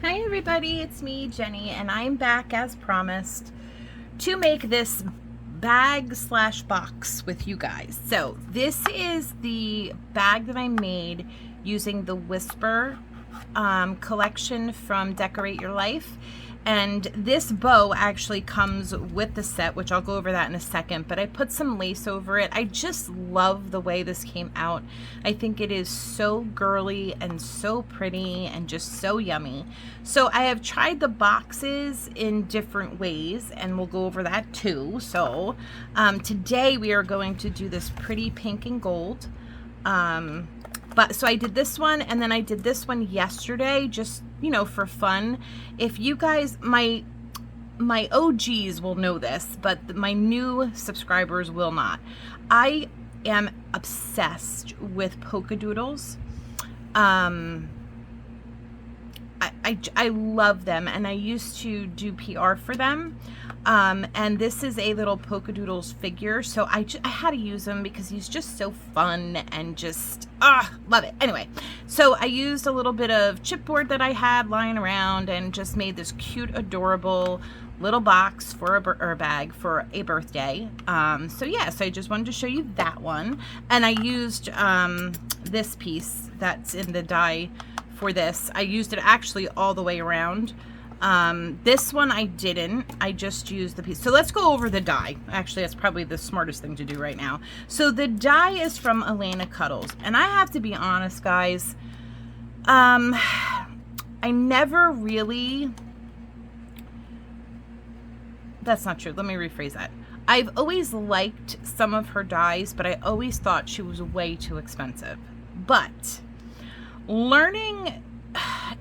Hi everybody, it's me, Jenny, and I'm back as promised to make this bag slash box with you guys. So this is the bag that I made using the Whisper collection from Decorate Your Life. And this bow actually comes with the set, which I'll go over that in a second, but I put some lace over it. I just love the way this came out. I think it is so girly and so pretty and just so yummy. So I have tried the boxes in different ways, and we'll go over that too. So today we are going to do this pretty pink and gold. So I did this one, and then I did this one yesterday, just, you know, for fun. If you guys, my OGs will know this, but my new subscribers will not. I am obsessed with polka doodles. I love them, and I used to do PR for them. And this is a little polka doodles figure, so I had to use him because he's just so fun and just love it. Anyway, so I used a little bit of chipboard that I had lying around and just made this cute, adorable little box for a bag for a birthday. So yeah, so I just wanted to show you that one, and I used this piece that's in the die for this. I used it actually all the way around. This one I didn't. I just used the piece. So let's go over the die. Actually, that's probably the smartest thing to do right now. So the die is from Alina, and I have to be honest, guys. I never really. That's not true. Let me rephrase that. I've always liked some of her dies, but I always thought she was way too expensive. But learning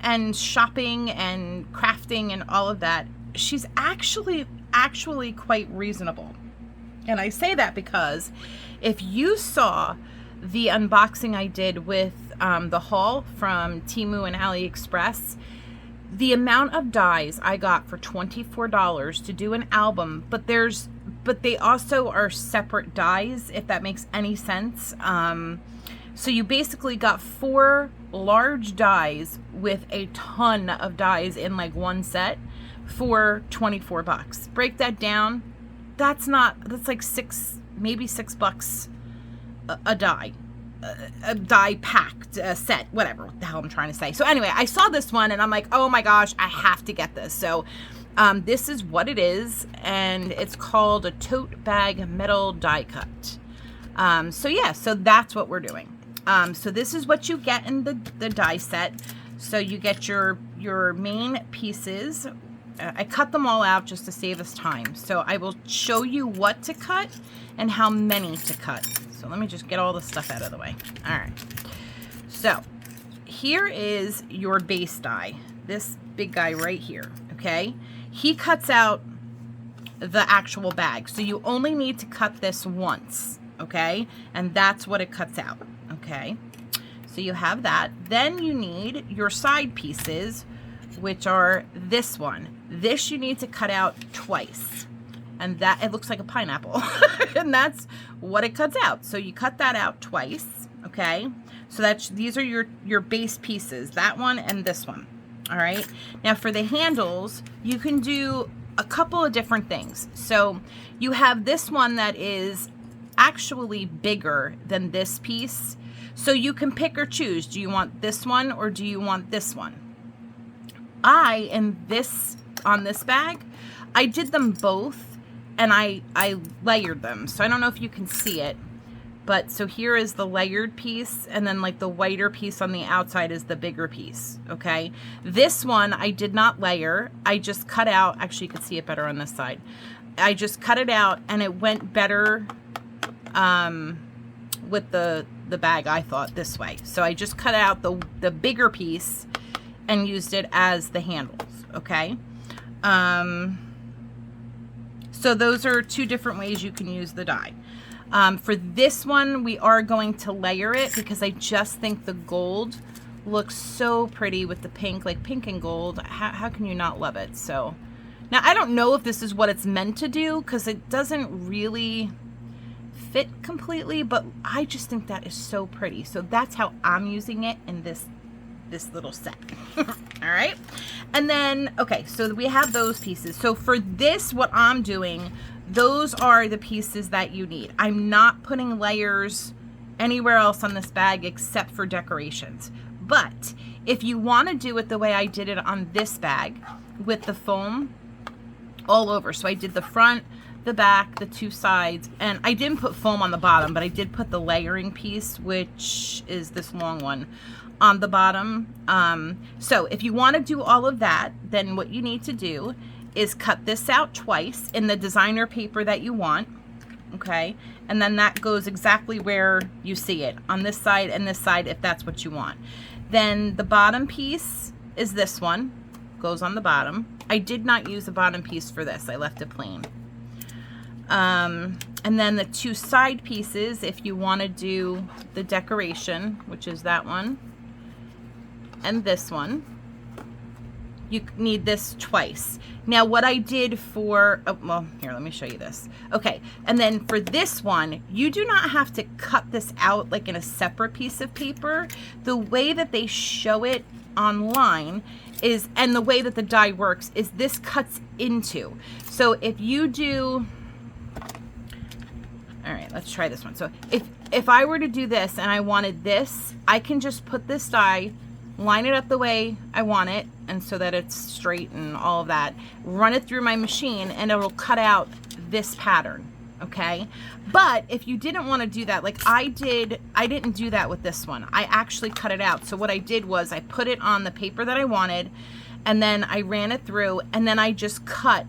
and shopping and crafting and all of that, she's actually quite reasonable. And I say that because if you saw the unboxing I did with the haul from Temu and Aliexpress, the amount of dies I got for $24 to do an album, but they also are separate dies, if that makes any sense. So you basically got 4 large dies with a ton of dies in like one set for 24 bucks. Break that down. That's like maybe $6 a die. A die packed set, whatever the hell I'm trying to say. So anyway, I saw this one and I'm like, oh my gosh, I have to get this. So this is what it is, and it's called a tote bag metal die cut. So yeah, so that's what we're doing. So this is what you get in the die set. So you get your main pieces. I cut them all out just to save us time. So I will show you what to cut and how many to cut. So let me just get all the stuff out of the way. All right. So here is your base die. This big guy right here, okay? He cuts out the actual bag. So you only need to cut this once, okay? And that's what it cuts out. Okay, so you have that. Then you need your side pieces, which are this one. This you need to cut out twice, and that it looks like a pineapple, and that's what it cuts out. So you cut that out twice, okay? So these are your base pieces, that one and this one. All right. Now for the handles, you can do a couple of different things. So you have this one that is actually bigger than this piece, so you can pick or choose. Do you want this one or do you want this one? On this bag, I did them both, and I layered them. So I don't know if you can see it, but so here is the layered piece, and then like the whiter piece on the outside is the bigger piece. Okay, this one I did not layer. I just cut out. Actually, you could see it better on this side. I just cut it out, and it went better with the bag, I thought, this way. So I just cut out the bigger piece and used it as the handles. Okay, so those are 2 different ways you can use the die. For this one, we are going to layer it because I just think the gold looks so pretty with the pink, like pink and gold. How can you not love it? So now I don't know if this is what it's meant to do because it doesn't really fit completely, but I just think that is so pretty. So that's how I'm using it in this little set. All right. And then, okay, so we have those pieces. So for this, what I'm doing, those are the pieces that you need. I'm not putting layers anywhere else on this bag except for decorations. But if you want to do it the way I did it on this bag with the foam all over, so I did the front, the back, the two sides, and I didn't put foam on the bottom, but I did put the layering piece, which is this long one, on the bottom. So if you want to do all of that, then what you need to do is cut this out twice in the designer paper that you want, okay? And then that goes exactly where you see it, on this side and this side, if that's what you want. Then the bottom piece is this one, goes on the bottom. I did not use the bottom piece for this, I left it plain. And then the two side pieces, if you want to do the decoration, which is that one and this one, you need this twice. Now what I did for, oh, well, here, let me show you this. Okay, and then for this one, you do not have to cut this out like in a separate piece of paper. The way that they show it online is, and the way that the die works, is this cuts into. So if you do, all right, let's try this one. So if I were to do this and I wanted this, I can just put this die, line it up the way I want it, and so that it's straight and all of that, run it through my machine, and it'll cut out this pattern, okay? But if you didn't want to do that, like I did, I didn't do that with this one. I actually cut it out. So what I did was I put it on the paper that I wanted, and then I ran it through, and then I just cut.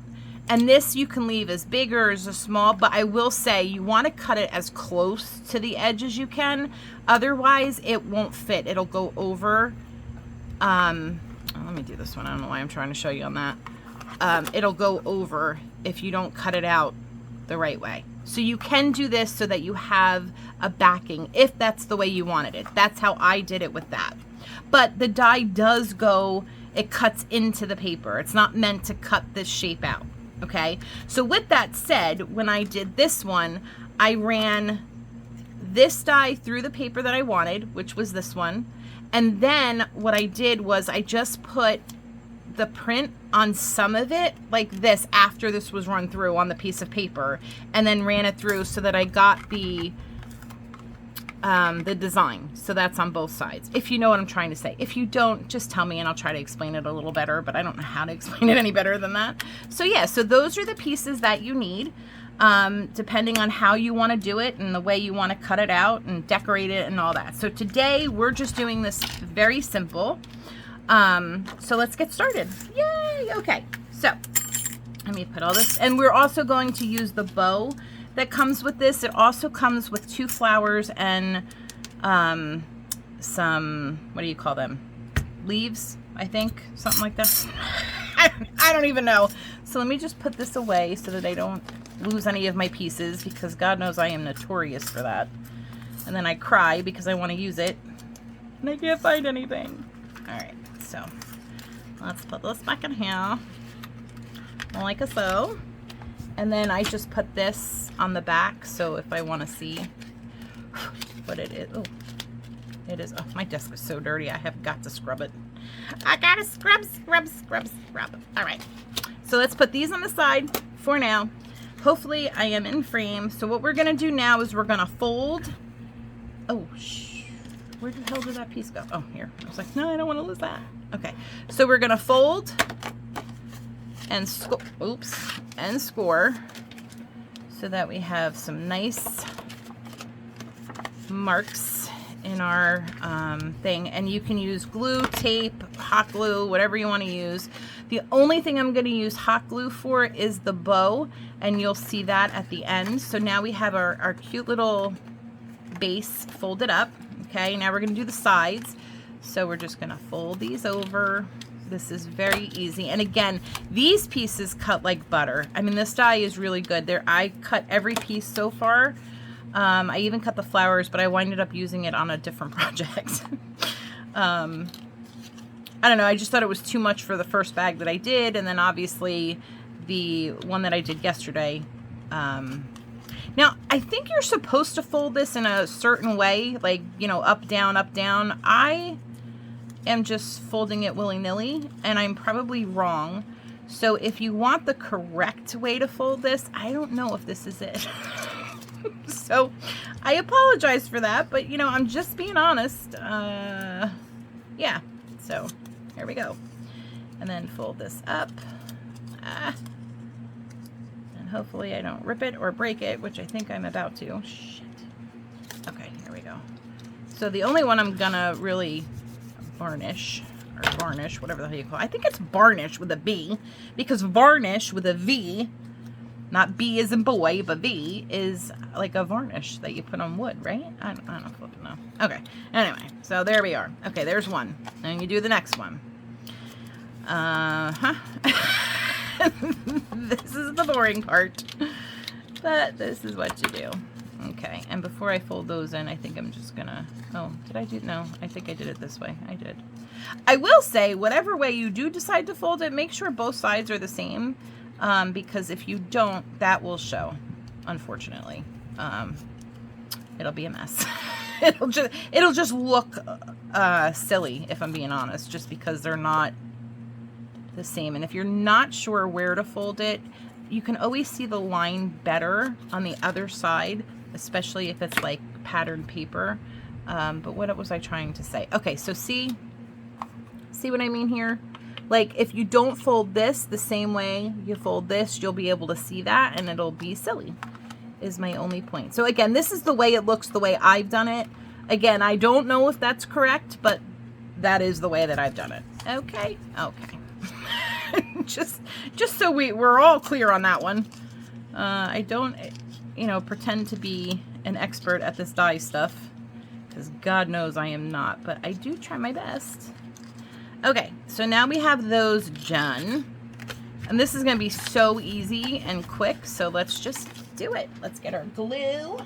And this you can leave as big or as small, but I will say you want to cut it as close to the edge as you can. Otherwise, it won't fit. It'll go over. Let me do this one. I don't know why I'm trying to show you on that. It'll go over if you don't cut it out the right way. So you can do this so that you have a backing if that's the way you wanted it. That's how I did it with that. But the die does go, it cuts into the paper. It's not meant to cut this shape out. Okay, so with that said, when I did this one, I ran this die through the paper that I wanted, which was this one, and then what I did was I just put the print on some of it like this after this was run through on the piece of paper, and then ran it through so that I got the design. So that's on both sides, if you know what I'm trying to say. If you don't, just tell me and I'll try to explain it a little better, but I don't know how to explain it any better than that. So yeah, so those are the pieces that you need, depending on how you want to do it and the way you want to cut it out and decorate it and all that. So today we're just doing this very simple. So let's get started. Yay! Okay, so let me put all this, and we're also going to use the bow that comes with this. It also comes with 2 flowers and some, what do you call them? Leaves, I think, something like that. I don't even know. So let me just put this away so that I don't lose any of my pieces, because God knows I am notorious for that. And then I cry because I want to use it and I can't find anything. All right, so let's put this back in here like so. And then I just put this on the back, so if I want to see what it is. Oh, it is. Oh, my desk is so dirty. I have got to scrub it. I gotta scrub. All right. So let's put these on the side for now. Hopefully I am in frame. So what we're going to do now is we're going to fold. Oh, where the hell did that piece go? Oh, here. I was like, no, I don't want to lose that. Okay. So we're going to fold and and score so that we have some nice marks in our thing. And you can use glue, tape, hot glue, whatever you want to use. The only thing I'm going to use hot glue for is the bow, and you'll see that at the end. So now we have our cute little base folded up. Okay, now we're going to do the sides. So we're just going to fold these over. This is very easy. And again, these pieces cut like butter. I mean, this die is really good. I cut every piece so far. I even cut the flowers, but I winded up using it on a different project. I don't know. I just thought it was too much for the first bag that I did. And then obviously the one that I did yesterday. Now, I think you're supposed to fold this in a certain way, like, you know, up, down, up, down. I am just folding it willy-nilly, and I'm probably wrong. So if you want the correct way to fold this, I don't know if this is it. So I apologize for that, but you know, I'm just being honest. Yeah, so here we go. And then fold this up. And hopefully I don't rip it or break it, which I think I'm about to. Shit. Okay, here we go. So the only one I'm gonna really varnish, or varnish, whatever the hell you call it. I think it's varnish with a B, because varnish with a V, not B as in boy, but V, is like a varnish that you put on wood, right? I don't flipping know. Okay, anyway, so there we are. Okay, there's one. And you do the next one. This is the boring part, but this is what you do. Okay, and before I fold those in, I think I'm just gonna, oh, did I do, no, I think I did it this way. I did. I will say, whatever way you do decide to fold it, make sure both sides are the same, because if you don't, that will show, unfortunately. It'll be a mess. It'll just look silly, if I'm being honest, just because they're not the same. And if you're not sure where to fold it, you can always see the line better on the other side, especially if it's like patterned paper. But what was I trying to say? Okay, so see what I mean here? Like, if you don't fold this the same way you fold this, you'll be able to see that, and it'll be silly, is my only point. So again, this is the way it looks, the way I've done it. Again, I don't know if that's correct, but that is the way that I've done it. Okay, okay. just so we're all clear on that one. I don't, you know, pretend to be an expert at this dye stuff, because God knows I am not, but I do try my best. Okay, so now we have those done, and this is going to be so easy and quick, so let's just do it. Let's get our glue,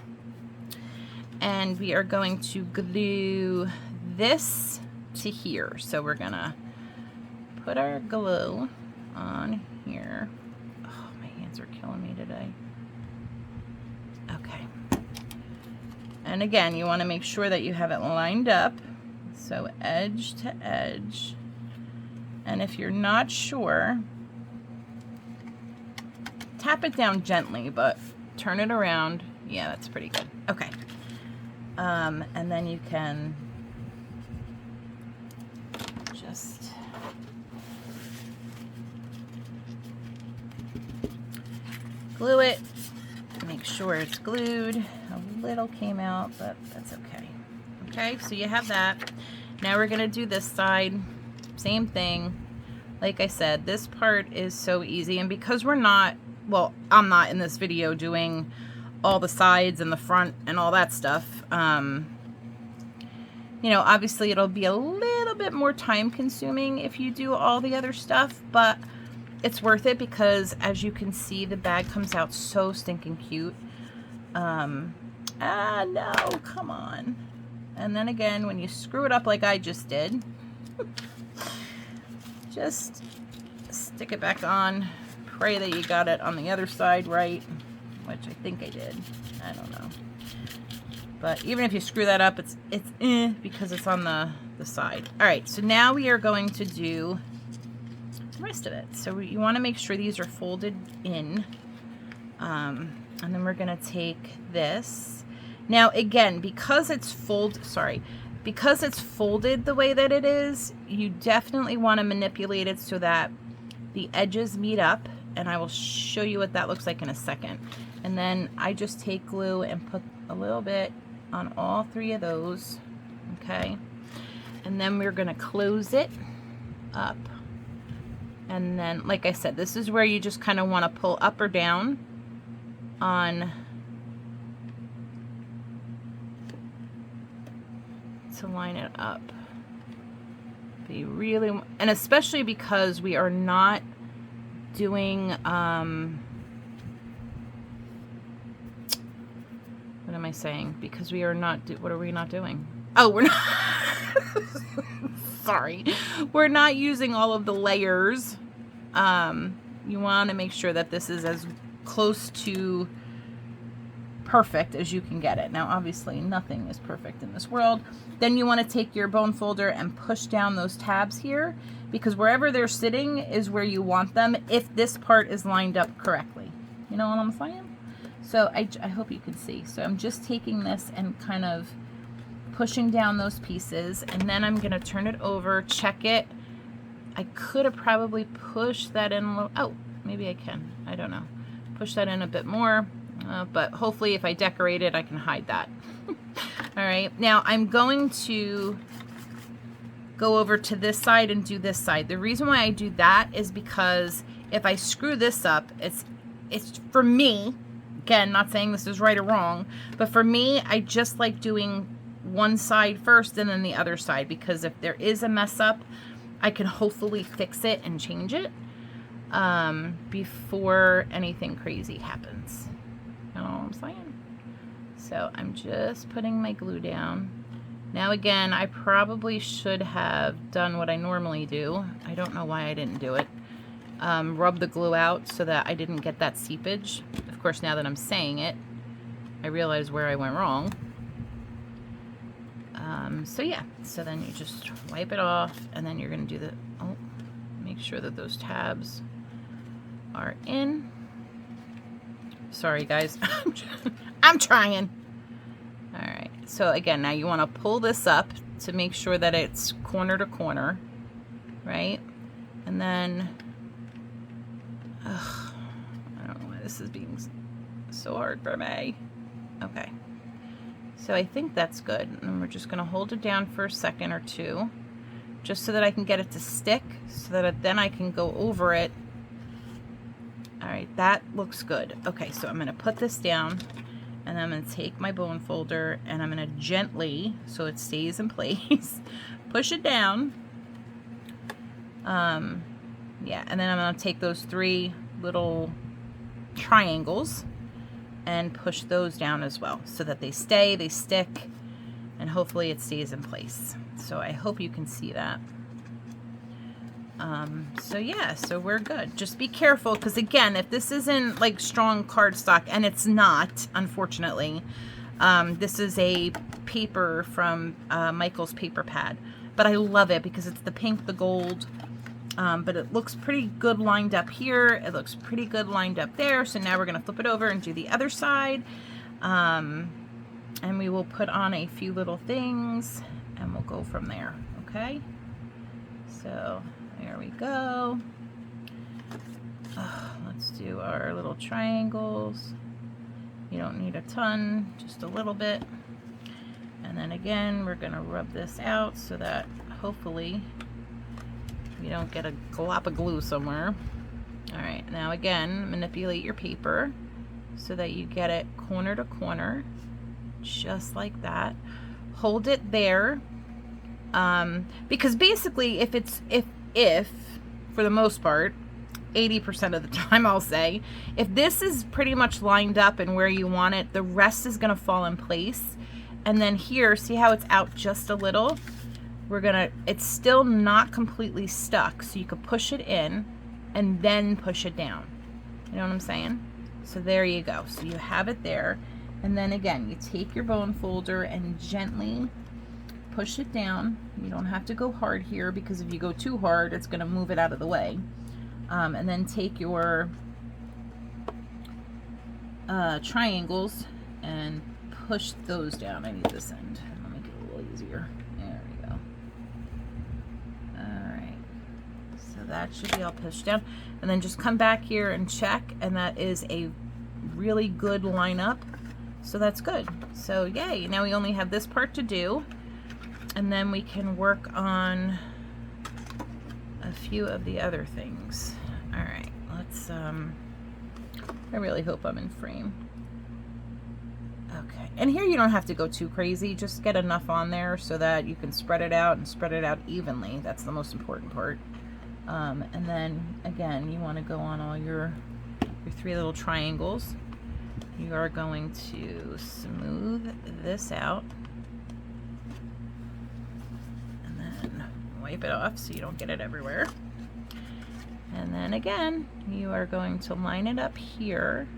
and we are going to glue this to here. So we're going to put our glue on here. Oh, my hands are killing me today. Okay. And again, you want to make sure that you have it lined up. So edge to edge. And if you're not sure, tap it down gently, but turn it around. Yeah, that's pretty good. Okay. And then you can just glue it. Make sure it's glued. A little came out, but that's okay. Okay, so you have that. Now we're gonna do this side. Same thing. Like I said, this part is so easy, and because we're not, well, I'm not in this video doing all the sides and the front and all that stuff, you know, obviously it'll be a little bit more time consuming if you do all the other stuff, but it's worth it because, as you can see, the bag comes out so stinking cute. No, come on. And then again, when you screw it up like I just did, just stick it back on. Pray that you got it on the other side right, which I think I did. I don't know. But even if you screw that up, it's because it's on the side. All right, so now we are going to do the rest of it. So you want to make sure these are folded in. And then we're going to take this. Now again, because it's folded the way that it is, you definitely want to manipulate it so that the edges meet up, and I will show you what that looks like in a second. And then I just take glue and put a little bit on all three of those, okay? And then we're gonna close it up. And then, like I said, this is where you just kind of want to pull up or down on to line it up. Be really, and especially because we are not doing what am I saying? Because we are not what are we not doing? Oh, we're not sorry. We're not using all of the layers. You want to make sure that this is as close to perfect as you can get it. Now, obviously, nothing is perfect in this world. Then you want to take your bone folder and push down those tabs here, because wherever they're sitting is where you want them if this part is lined up correctly. You know what I'm saying? So I hope you can see. So I'm just taking this and kind of pushing down those pieces, and then I'm going to turn it over, check it. I could have probably pushed that in a little. Oh, maybe I can. I don't know. Push that in a bit more. But hopefully if I decorate it, I can hide that. All right, now I'm going to go over to this side and do this side. The reason why I do that is because if I screw this up, it's for me, again, not saying this is right or wrong, but for me, I just like doing one side first and then the other side, because if there is a mess up, I can hopefully fix it and change it before anything crazy happens. You know what I'm saying? So I'm just putting my glue down. Now again, I probably should have done what I normally do. I don't know why I didn't do it. Rub the glue out so that I didn't get that seepage. Of course, now that I'm saying it, I realize where I went wrong. So yeah, so then you just wipe it off, and then you're going to do the, make sure that those tabs are in. Sorry guys, I'm trying. All right, so again, now you want to pull this up to make sure that it's corner to corner, right? And then, I don't know why this is being so hard for me. Okay, so I think that's good. And we're just gonna hold it down for a second or two, just so that I can get it to stick, so that then I can go over it. All right, that looks good. Okay, so I'm gonna put this down, and I'm gonna take my bone folder, and I'm gonna gently, so it stays in place, push it down. Yeah, and then I'm gonna take those 3 little triangles and push those down as well, so that they stick, and hopefully it stays in place. So I hope you can see that. So yeah, so we're good. Just be careful, because again, if this isn't like strong cardstock, and it's not, unfortunately, this is a paper from Michael's paper pad, but I love it because it's the pink, the gold, but it looks pretty good lined up here. It looks pretty good lined up there. So now we're going to flip it over and do the other side. And we will put on a few little things, and we'll go from there. Okay. So there we go. Let's do our little triangles. You don't need a ton, just a little bit. And then again, we're going to rub this out so that hopefully you don't get a glop of glue somewhere. All right, now again, manipulate your paper so that you get it corner to corner, just like that. Hold it there, because basically if for the most part, 80% of the time, I'll say, if this is pretty much lined up and where you want it, the rest is gonna fall in place. And then here, see how it's out just a little? It's still not completely stuck, so you could push it in and then push it down. You know what I'm saying? So there you go. So you have it there. And then again, you take your bone folder and gently push it down. You don't have to go hard here, because if you go too hard, it's gonna move it out of the way. And then take your triangles and push those down. I need this end. I'll make it a little easier. There we go. Alright. So that should be all pushed down. And then just come back here and check, and that is a really good lineup. So that's good. So yay, now we only have this part to do, and then we can work on a few of the other things. Alright, let's I really hope I'm in frame. Okay, and here you don't have to go too crazy, just get enough on there so that you can spread it out and spread it out evenly. That's the most important part. And then again, you want to go on all your 3 little triangles. You are going to smooth this out and then wipe it off so you don't get it everywhere. And then again, you are going to line it up here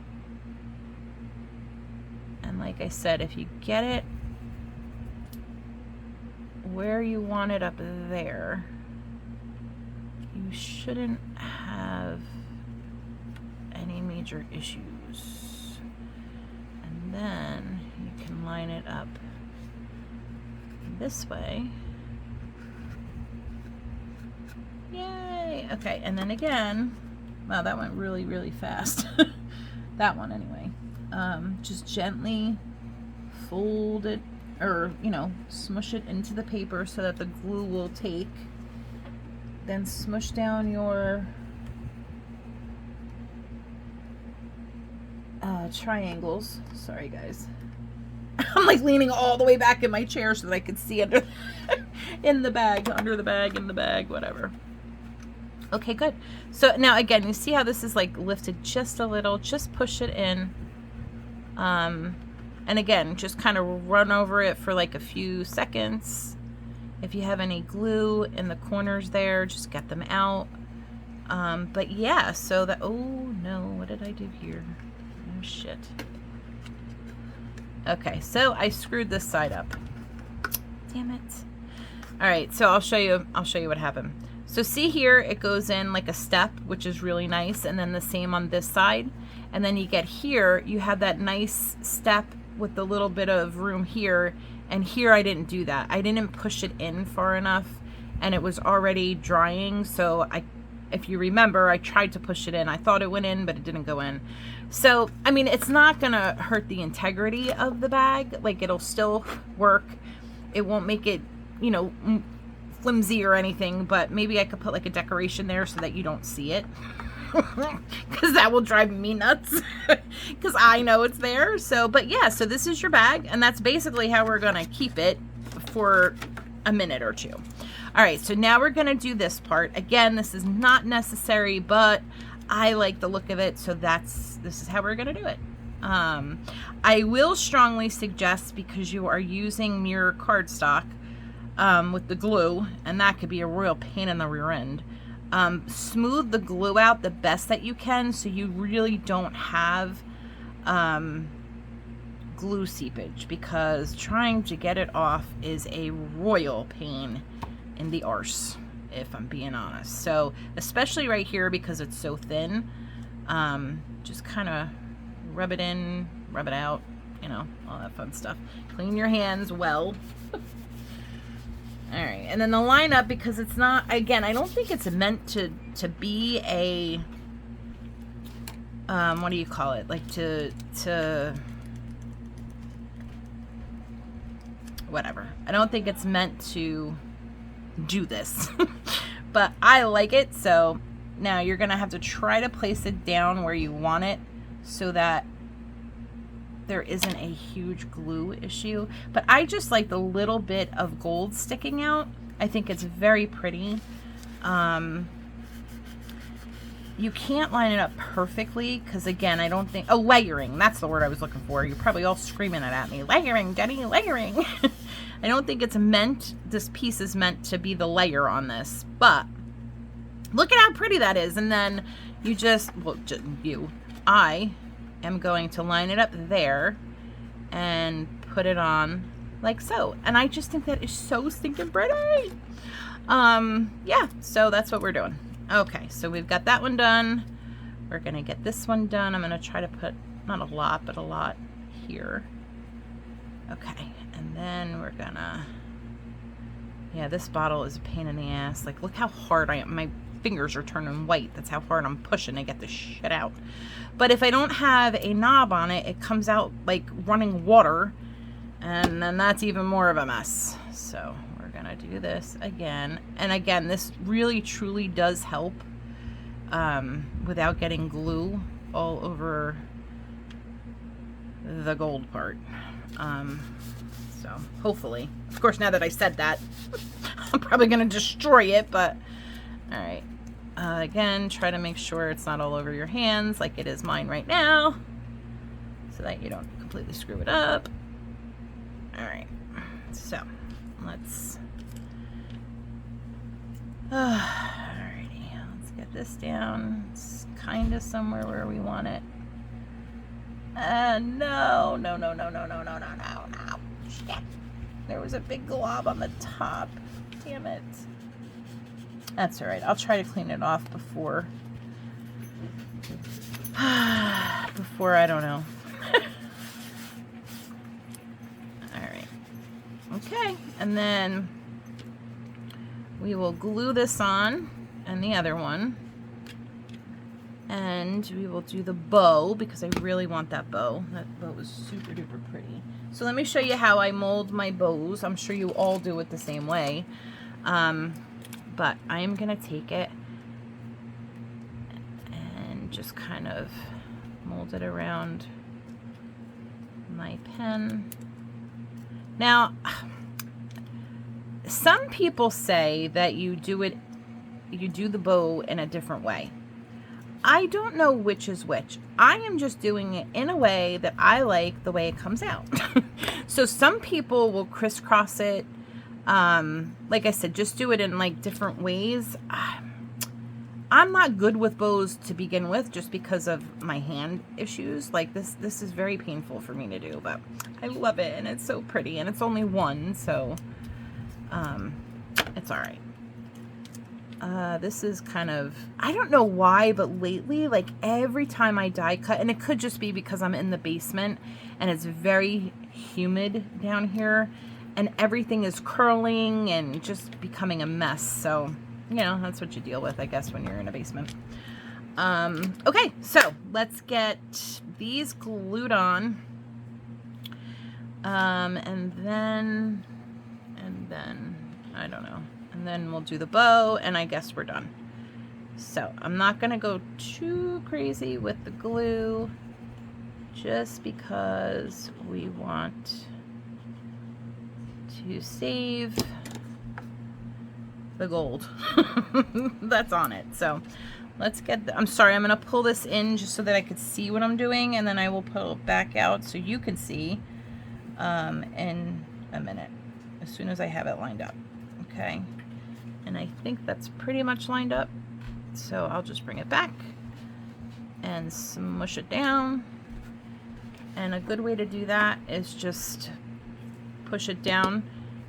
like I said, if you get it where you want it up there, you shouldn't have any major issues. And then you can line it up this way. Yay! Okay, and then again, wow, that went really, really fast. That one anyway. Just gently fold it, or, you know, smush it into the paper so that the glue will take. Then smush down your triangles. Sorry, guys. I'm like leaning all the way back in my chair so that I could see under in the bag, under the bag, in the bag, whatever. Okay, good. So now again, you see how this is like lifted just a little, just push it in. And again, just kind of run over it for like a few seconds. If you have any glue in the corners there, just get them out. But yeah, so that, oh no, what did I do here? Oh shit. Okay, so I screwed this side up. Damn it. All right, so I'll show you what happened. So see here, it goes in like a step, which is really nice, and then the same on this side. And then you get here, you have that nice step with the little bit of room here, and here I didn't do that. I didn't push it in far enough, and it was already drying, so if you remember, I tried to push it in. I thought it went in, but it didn't go in. So, I mean, it's not gonna hurt the integrity of the bag. Like, it'll still work. It won't make it, you know, flimsy or anything, but maybe I could put like a decoration there so that you don't see it. Because that will drive me nuts. Because I know it's there. So, but yeah, so this is your bag, and that's basically how we're gonna keep it for a minute or two. All right, so now we're gonna do this part. Again, this is not necessary, but I like the look of it, so this is how we're gonna do it. I will strongly suggest, because you are using mirror cardstock with the glue, and that could be a real pain in the rear end. Smooth the glue out the best that you can so you really don't have glue seepage, because trying to get it off is a royal pain in the arse, if I'm being honest. So especially right here, because it's so thin, just kind of rub it in, rub it out, you know, all that fun stuff. Clean your hands well. All right, and then the lineup, because it's not, again, I don't think it's meant to be a, what do you call it? Like to whatever. I don't think it's meant to do this, but I like it. So now you're gonna have to try to place it down where you want it so that there isn't a huge glue issue. But I just like the little bit of gold sticking out. I think it's very pretty. You can't line it up perfectly because, again, I don't think, oh, layering, that's the word I was looking for. You're probably all screaming it at me. Layering, Jenny, layering. I don't think it's meant, this piece is meant to be the layer on this, but look at how pretty that is. And then you just, well, I am going to line it up there and put it on like so. And I just think that is so stinking pretty. Yeah, so that's what we're doing. Okay, so we've got that one done. We're gonna get this one done. I'm gonna try to put, not a lot, but a lot here. Okay, and then we're gonna, yeah, this bottle is a pain in the ass. Like, look how hard I am. My fingers are turning white. That's how hard I'm pushing to get this shit out. But if I don't have a knob on it, it comes out like running water, and then that's even more of a mess. So we're gonna do this again. And again, this really truly does help without getting glue all over the gold part. So hopefully, of course, now that I said that, I'm probably gonna destroy it, but all right. Again, try to make sure it's not all over your hands like it is mine right now, so that you don't completely screw it up. All right, so let's, alrighty, let's get this down. It's kind of somewhere where we want it. No, no, no, no, no, no, no, no, no, no. Shit. There was a big glob on the top. Damn it. That's all right. I'll try to clean it off before. Before, I don't know. All right. Okay. And then we will glue this on and the other one. And we will do the bow because I really want that bow. That bow is super duper pretty. So let me show you how I mold my bows. I'm sure you all do it the same way. But I'm going to take it and just kind of mold it around my pen. Now, some people say that you do the bow in a different way. I don't know which is which. I am just doing it in a way that I like the way it comes out. So some people will crisscross it. Like I said, just do it in like different ways. I'm not good with bows to begin with just because of my hand issues. Like this is very painful for me to do, but I love it and it's so pretty and it's only one, so it's all right. This is kind of, I don't know why, but lately, like every time I die cut, and it could just be because I'm in the basement and it's very humid down here and everything is curling and just becoming a mess. So, you know, that's what you deal with, I guess, when you're in a basement. Okay, so let's get these glued on. And then, I don't know. And then we'll do the bow, and I guess we're done. So I'm not going to go too crazy with the glue just because we want to save the gold that's on it. So let's get I'm sorry, I'm going to pull this in just so that I could see what I'm doing, and then I will pull it back out so you can see in a minute as soon as I have it lined up. Okay. And I think that's pretty much lined up. So I'll just bring it back and smush it down. And a good way to do that is just push it down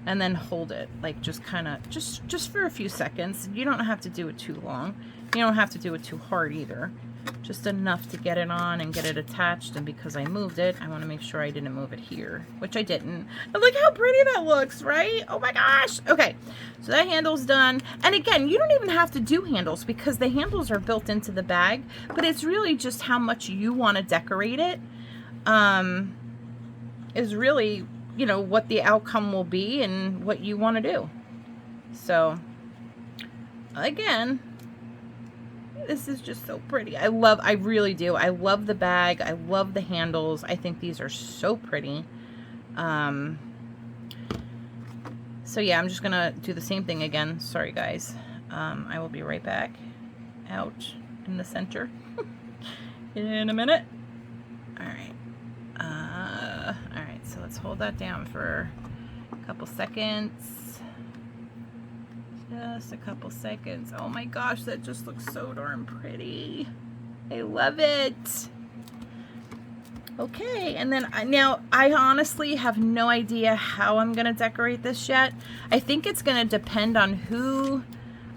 and then hold it. Like just kind of, just for a few seconds. You don't have to do it too long. You don't have to do it too hard either. Just enough to get it on and get it attached. And because I moved it, I want to make sure I didn't move it here, which I didn't. And look how pretty that looks, right? Oh my gosh. Okay, so that handle's done. And again, you don't even have to do handles because the handles are built into the bag, but it's really just how much you want to decorate it is really, you know, what the outcome will be and what you want to do. So again, this is just so pretty. I really do. I love the bag. I love the handles. I think these are so pretty. So yeah, I'm just gonna do the same thing again. Sorry guys. I will be right back out in the center in a minute. All right. All right, so let's hold that down for a couple seconds. Just a couple seconds. Oh my gosh, that just looks so darn pretty. I love it. Okay, and then now I honestly have no idea how I'm gonna decorate this yet. I think it's gonna depend on who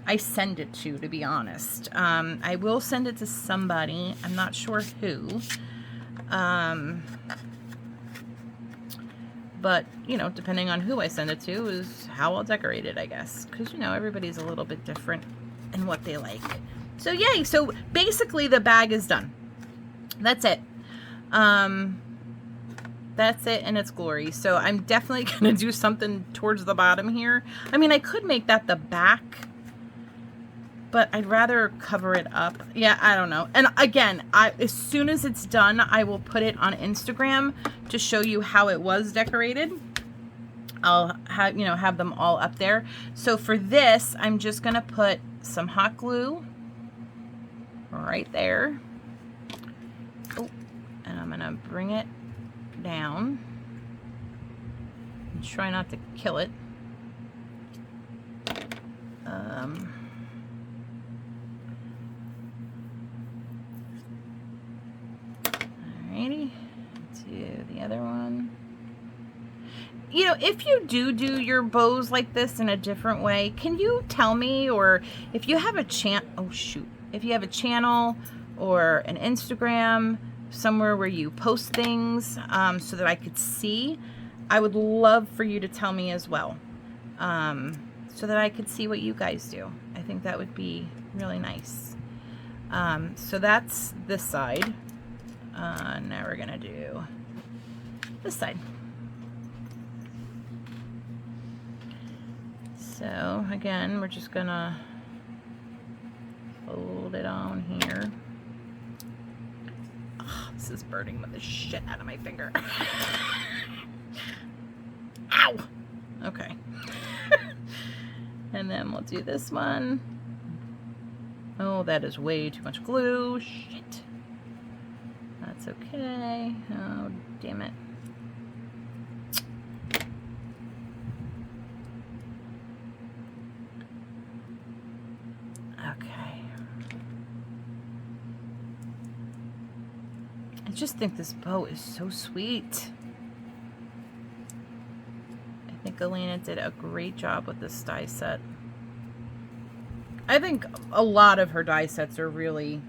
I send it to be honest. I will send it to somebody. I'm not sure who. But, you know, depending on who I send it to is how I'll decorate it, I guess. Because, you know, everybody's a little bit different in what they like. So, yay. So, basically, the bag is done. That's it. That's it in its glory. So, I'm definitely going to do something towards the bottom here. I mean, I could make that the back, but I'd rather cover it up. Yeah, I don't know. And again, as soon as it's done, I will put it on Instagram to show you how it was decorated. I'll have them all up there. So for this, I'm just gonna put some hot glue right there. Oh, and I'm gonna bring it down and try not to kill it. Alrighty. you know, if you do your bows like this in a different way, can you tell me? Or if you have a if you have a channel or an Instagram somewhere where you post things so that I could see, I would love for you to tell me as well, so that I could see what you guys do. I think that would be really nice. So that's this side. Now we're gonna do this side. So again, we're just gonna fold it on here. Oh, this is burning the shit out of my finger. Ow! Okay. And then we'll do this one. Oh, that is way too much glue. Shit. That's okay. Oh, damn it. Okay. I just think this bow is so sweet. I think Alina did a great job with this die set. I think a lot of her die sets are really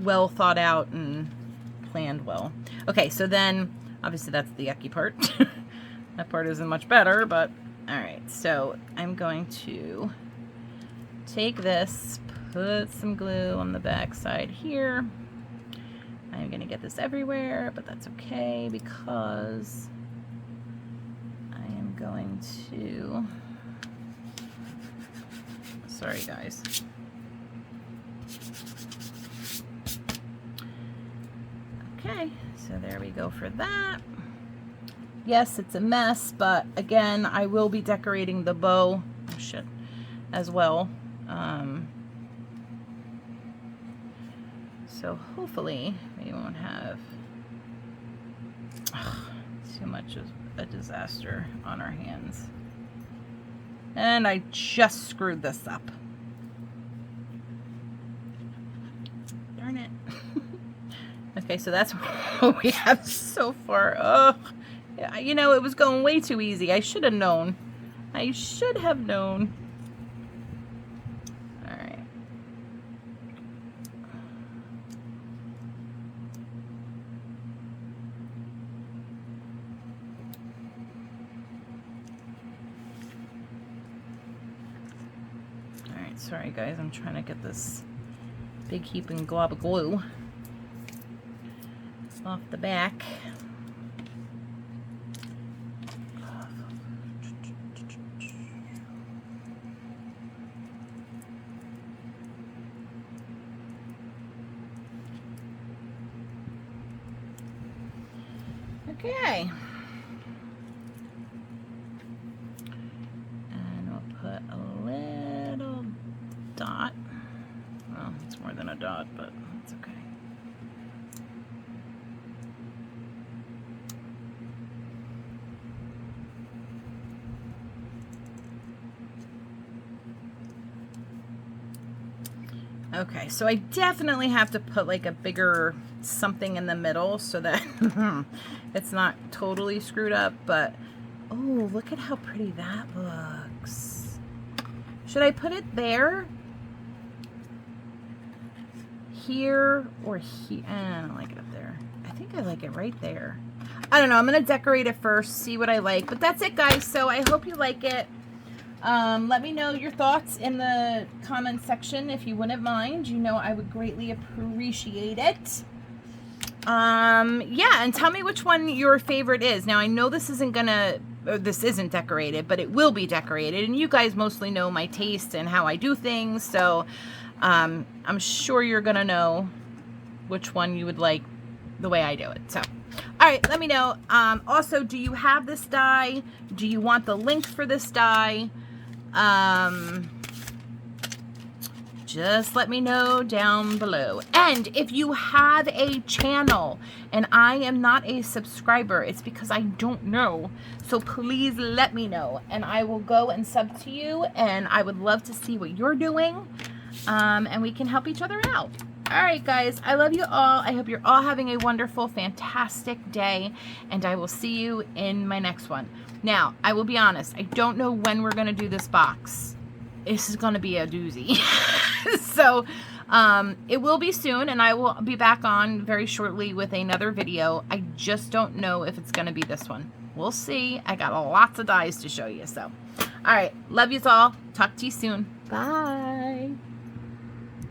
well thought out and planned well. Okay, so then obviously that's the yucky part. That part isn't much better, but all right. So I'm going to take this, put some glue on the back side here. I'm gonna get this everywhere, but that's okay because I am going to, sorry guys. Okay, so there we go for that. Yes, it's a mess, but again, I will be decorating the bow, oh shit, as well. So hopefully we won't have too much of a disaster on our hands. And I just screwed this up. Darn it. Okay, so that's what we have so far. Oh, yeah, you know, it was going way too easy. I should have known. I should have known. All right. All right, sorry guys, I'm trying to get this big heaping glob of glue off the back. Okay. And we'll put a little dot. Well, it's more than a dot, but it's okay. Okay, so I definitely have to put like a bigger something in the middle so that it's not totally screwed up, but oh, look at how pretty that looks. Should I put it there? Here or here? I don't like it there. I think I like it right there. I don't know. I'm going to decorate it first, see what I like, but that's it guys. So I hope you like it. Let me know your thoughts in the comment section if you wouldn't mind. You know I would greatly appreciate it. Yeah, and tell me which one your favorite is. Now I know this isn't decorated, but it will be decorated, and you guys mostly know my taste and how I do things, so I'm sure you're gonna know which one you would like the way I do it. So all right, let me know. Also, do you have this die? Do you want the link for this die? Just let me know down below. And if you have a channel and I am not a subscriber, it's because I don't know. So please let me know and I will go and sub to you, and I would love to see what you're doing. And we can help each other out. All right, guys, I love you all. I hope you're all having a wonderful, fantastic day, and I will see you in my next one. Now, I will be honest, I don't know when we're going to do this box. This is going to be a doozy. So, it will be soon, and I will be back on very shortly with another video. I just don't know if it's going to be this one. We'll see. I got lots of dies to show you, so. All right, love yous all. Talk to you soon. Bye.